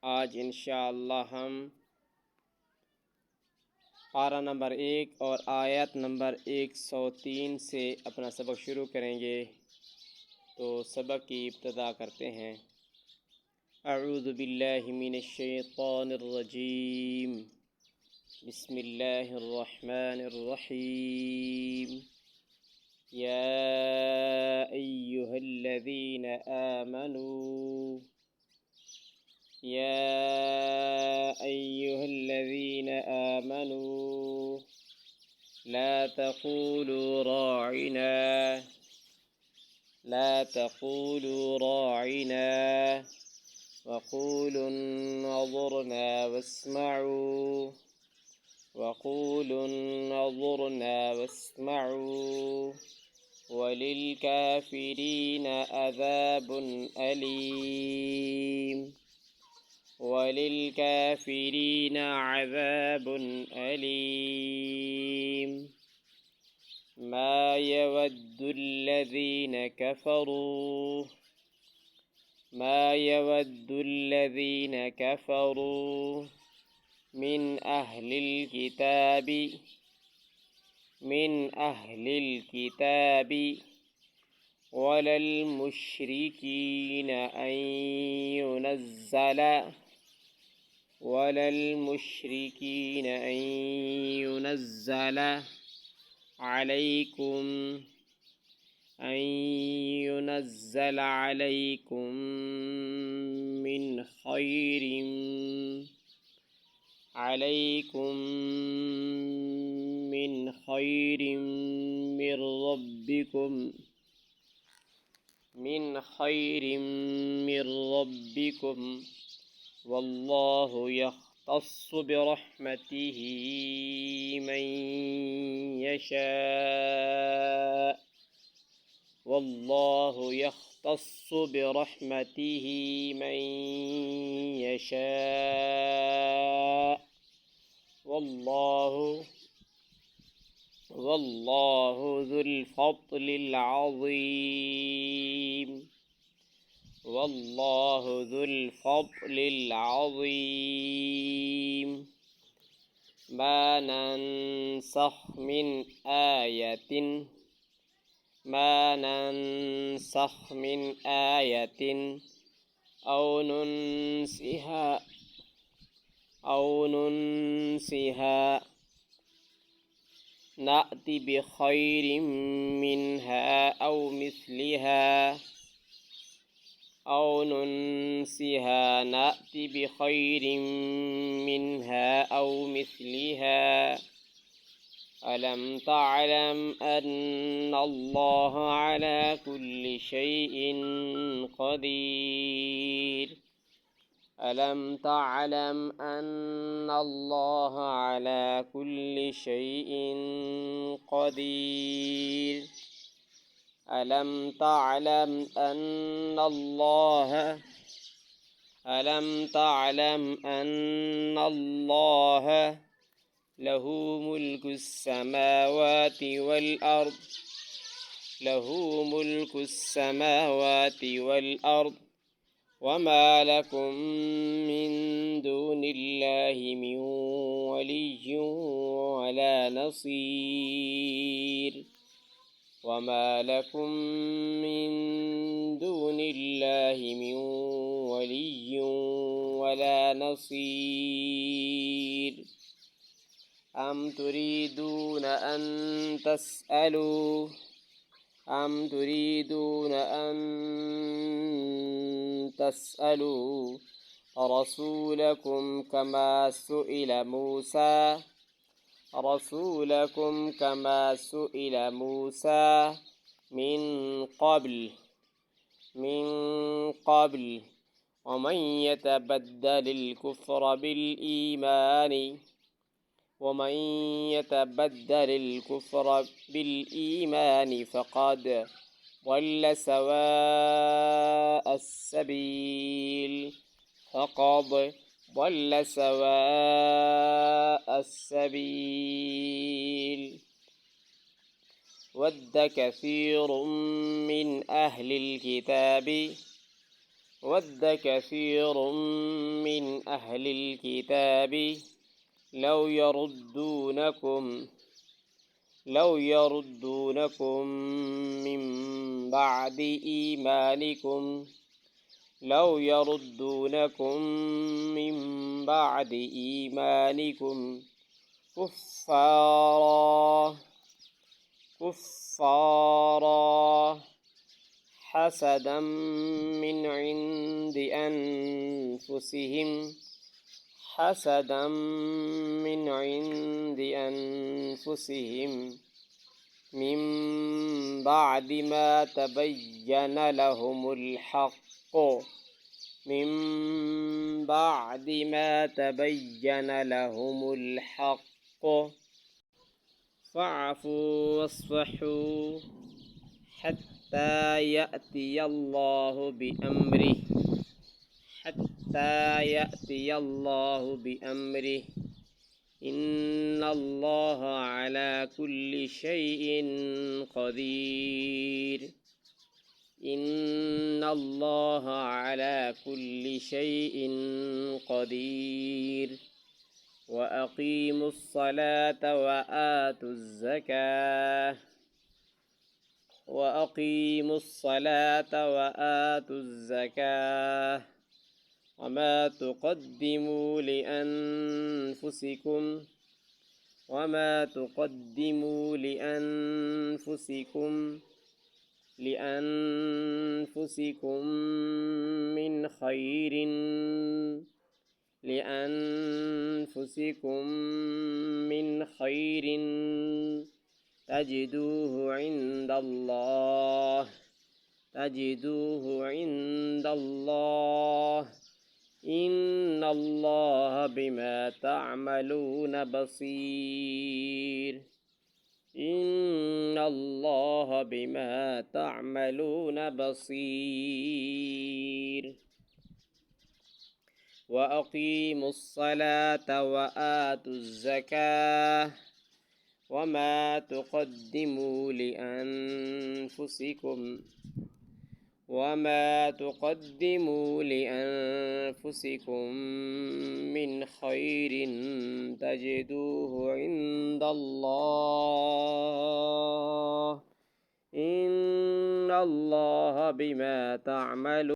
आज इंशाअल्लाह हम पारा नंबर 1 और आयत नंबर 103 से अपना सबक शुरू करेंगे। तो सबक की इब्तिदा करते हैं। अऊज़ु बिल्लाहि मिनश शैतानिर रजीम। बिस्मिल्लाहिर रहमानिर रहीम। या अय्युहल्लज़ीना आमनू या अय्युहल्लज़ीना आमनू ला तक़ूलू राइना वक़ूलू अंज़ुरना वस्मऊ वलिलकाफ़िरीना अज़ाबुन अलीम। ما يود الذين كفروا من أهل الكتاب ولا المشركين أن ينزل عليكم من خير من ربكم والله يختص برحمته من يشاء والله ذو الفضل العظيم ما ننسخ من آية أو ننسها نأتِ بخير منها أو مثلها ألم تعلم أن الله على كل شيء قدير ألم تعلم أن الله على كل شيء قدير ألم تعلم أن الله له ملك السماوات والأرض وما لكم من دون الله من ولي ولا نصير أم تريدون أن تسألوا رسولكم كما سئل موسى من قبل ومن يتبدل الكفر بالإيمان فقد ضل سواء السبيل ود كثير من أهل الكتاب ود كثير من أهل الكتاب لو يردونكم من بعد إيمانكم كفارا حسدا من عند أنفسهم من بعد ما تبين لهم الحق فاعفوا واصفحوا حتى يأتي الله بأمره إن الله على كل شيء قدير وأقيموا الصلاة وآتوا الزكاة وما تقدموا لأنفسكم من خير تجدوه عند الله إن الله بما تعملون بصير وأقيموا الصلاة وآتوا الزكاة وما تقدموا لأنفسكم من خير تجدوه عند الله إن الله بما تعملون